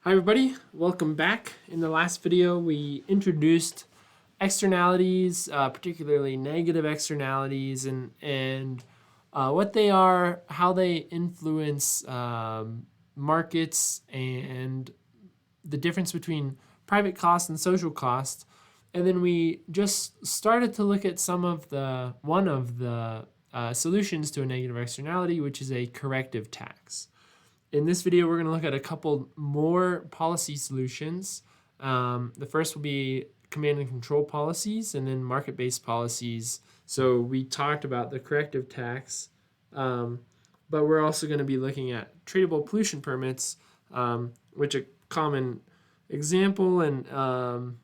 Hi everybody, welcome back. In the last video we introduced externalities, particularly negative externalities and what they are, how they influence markets, and the difference between private cost and social cost. And then we just started to look at one of the solutions to a negative externality, which is a corrective tax. In this video, we're going to look at a couple more policy solutions. The first will be command and control policies, and then market-based policies. So we talked about the corrective tax, but we're also going to be looking at tradable pollution permits, which a common example and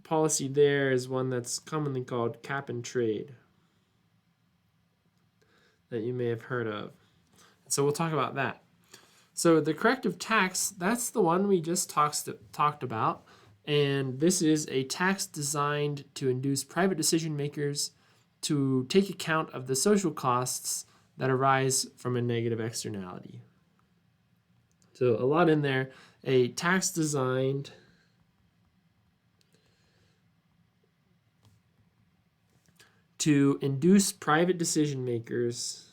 policy there is one that's commonly called cap and trade that you may have heard of. So we'll talk about that. So the corrective tax, that's the one we just talked about. And this is a tax designed to induce private decision makers to take account of the social costs that arise from a negative externality. So a lot in there. A tax designed to induce private decision makers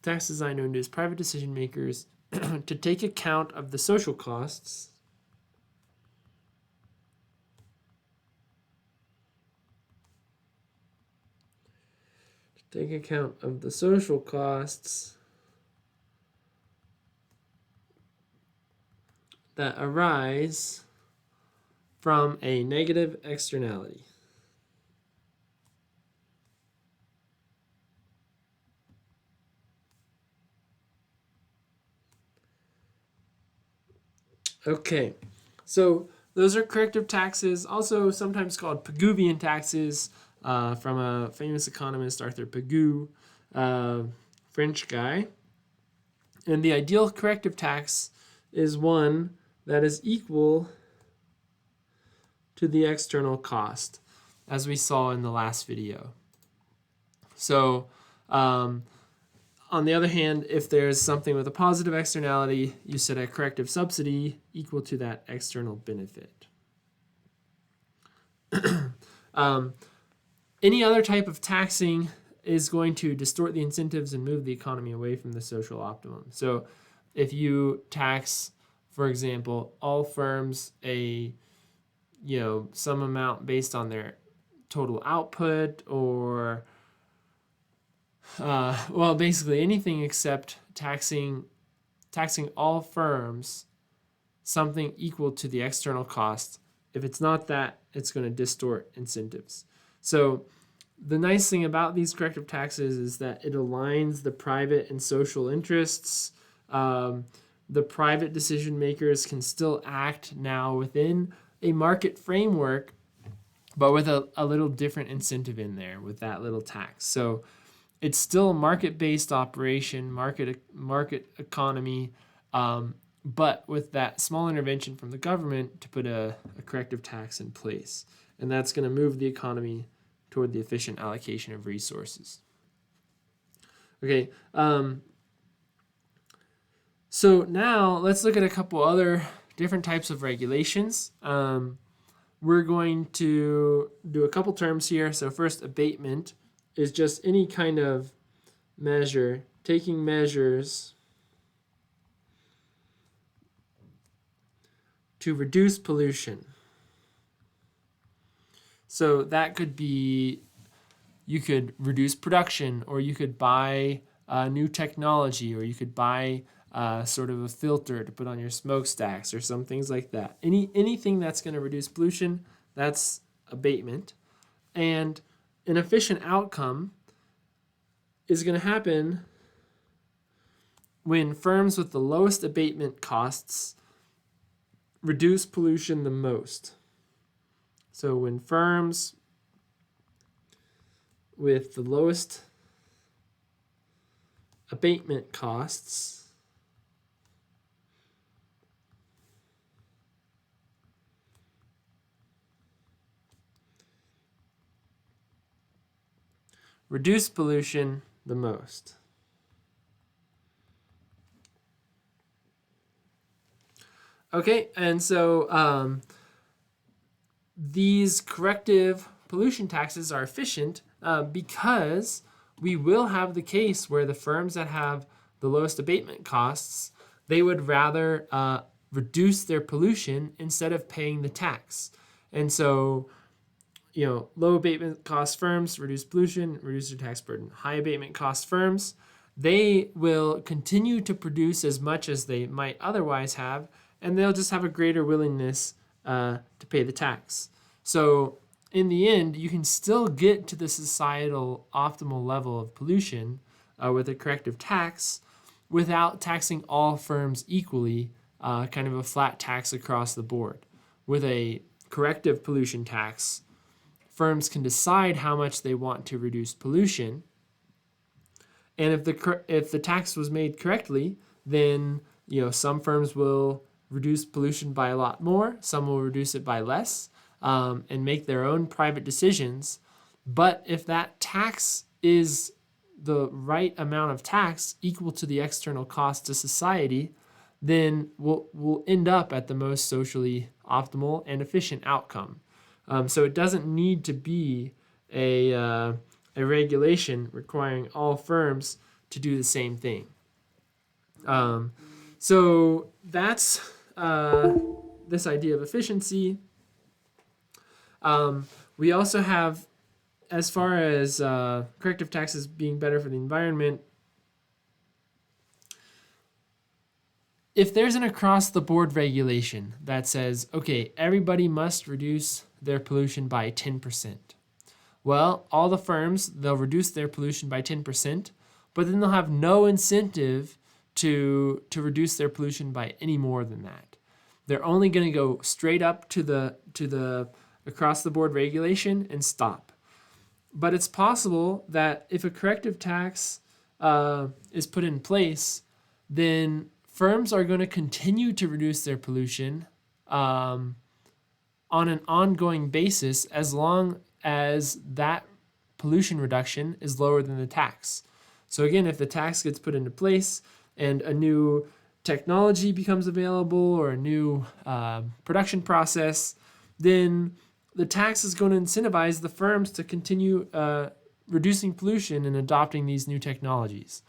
tax designed to induce private decision makers to take account of the social costs that arise from a negative externality. Okay, so those are corrective taxes, also sometimes called Pigouvian taxes, from a famous economist, Arthur Pigou, French guy. And the ideal corrective tax is one that is equal to the external cost, as we saw in the last video. So, on the other hand, if there's something with a positive externality, you set a corrective subsidy equal to that external benefit. Any other type of taxing is going to distort the incentives and move the economy away from the social optimum. So if you tax, for example, all firms some amount based on their total output, or basically anything except taxing all firms something equal to the external cost. If it's not that, it's going to distort incentives. So the nice thing about these corrective taxes is that it aligns the private and social interests. The private decision makers can still act now within a market framework, but with a little different incentive in there with that little tax. So it's still a market-based operation, market economy, but with that small intervention from the government to put a corrective tax in place. And that's going to move the economy toward the efficient allocation of resources. Okay, so now let's look at a couple other different types of regulations. We're going to do a couple terms here. So first, abatement is just any kind of measure, taking measures to reduce pollution. So that could be, you could reduce production, or you could buy new technology, or you could buy sort of a filter to put on your smokestacks, or some things like that. Anything that's going to reduce pollution, that's abatement. And an efficient outcome is going to happen when firms with the lowest abatement costs reduce pollution the most. So when firms with the lowest abatement costs reduce pollution the most. Okay, and so these corrective pollution taxes are efficient because we will have the case where the firms that have the lowest abatement costs, they would rather reduce their pollution instead of paying the tax. And so, low abatement cost firms reduce pollution, reduce their tax burden. High abatement cost firms, they will continue to produce as much as they might otherwise have, and they'll just have a greater willingness to pay the tax. So in the end, you can still get to the societal optimal level of pollution with a corrective tax without taxing all firms equally, kind of a flat tax across the board. With a corrective pollution tax, firms can decide how much they want to reduce pollution. And if the tax was made correctly, then some firms will reduce pollution by a lot more, some will reduce it by less, and make their own private decisions. But if that tax is the right amount of tax equal to the external cost to society, then we'll end up at the most socially optimal and efficient outcome. So it doesn't need to be a regulation requiring all firms to do the same thing. So that's this idea of efficiency. We also have, as far as corrective taxes being better for the environment, if there's an across-the-board regulation that says, okay, everybody must reduce their pollution by 10%. Well, all the firms, they'll reduce their pollution by 10%, but then they'll have no incentive to reduce their pollution by any more than that. They're only going to go straight up to the across-the-board regulation and stop. But it's possible that if a corrective tax is put in place, then firms are going to continue to reduce their pollution on an ongoing basis as long as that pollution reduction is lower than the tax. So again, if the tax gets put into place and a new technology becomes available or a new production process, then the tax is going to incentivize the firms to continue reducing pollution and adopting these new technologies.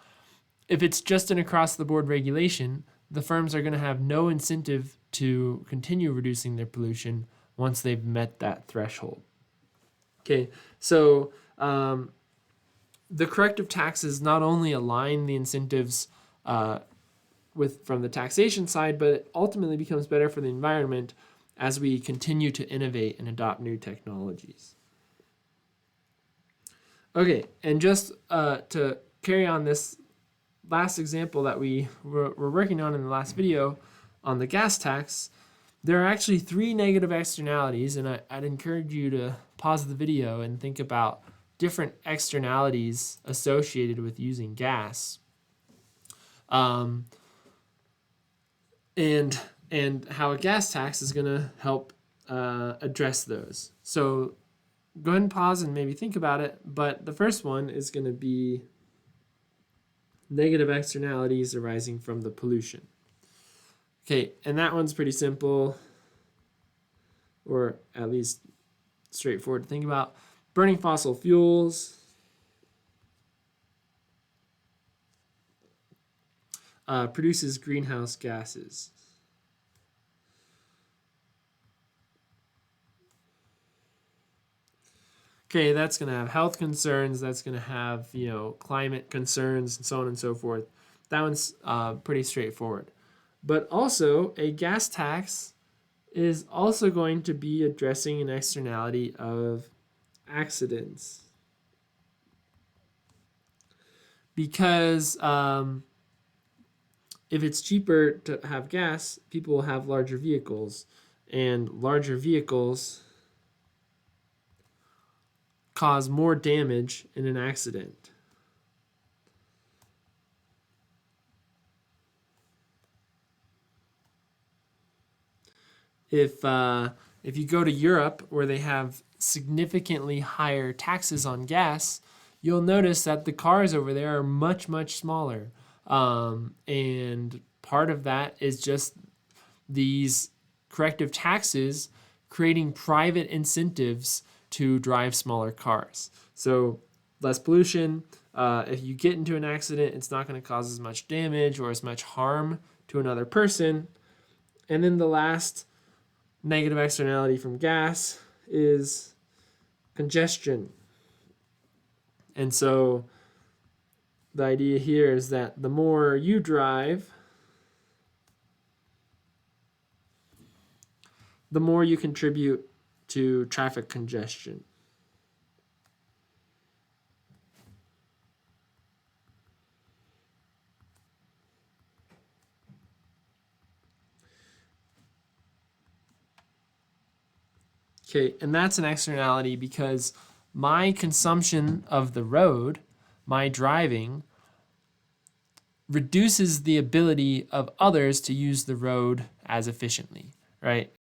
If it's just an across-the-board regulation, the firms are going to have no incentive to continue reducing their pollution once they've met that threshold. Okay, so the corrective taxes not only align the incentives from the taxation side, but it ultimately becomes better for the environment as we continue to innovate and adopt new technologies. Okay, and just to carry on this last example that we were working on in the last video on the gas tax, there are actually 3 negative externalities, and I'd encourage you to pause the video and think about different externalities associated with using gas, and how a gas tax is going to help address those. So go ahead and pause and maybe think about it, but the first one is going to be negative externalities arising from the pollution. Okay, and that one's pretty simple, or at least straightforward to think about. Burning fossil fuels produces greenhouse gases. Okay, that's going to have health concerns, that's going to have, climate concerns, and so on and so forth. That one's pretty straightforward. But also, a gas tax is also going to be addressing an externality of accidents. Because if it's cheaper to have gas, people will have larger vehicles, and larger vehicles cause more damage in an accident. If you go to Europe, where they have significantly higher taxes on gas, you'll notice that the cars over there are much, much smaller. And part of that is just these corrective taxes creating private incentives to drive smaller cars. So less pollution. If you get into an accident, it's not going to cause as much damage or as much harm to another person. And then the last negative externality from gas is congestion. And so the idea here is that the more you drive, the more you contribute to traffic congestion. Okay, and that's an externality because my consumption of the road, my driving, reduces the ability of others to use the road as efficiently, right?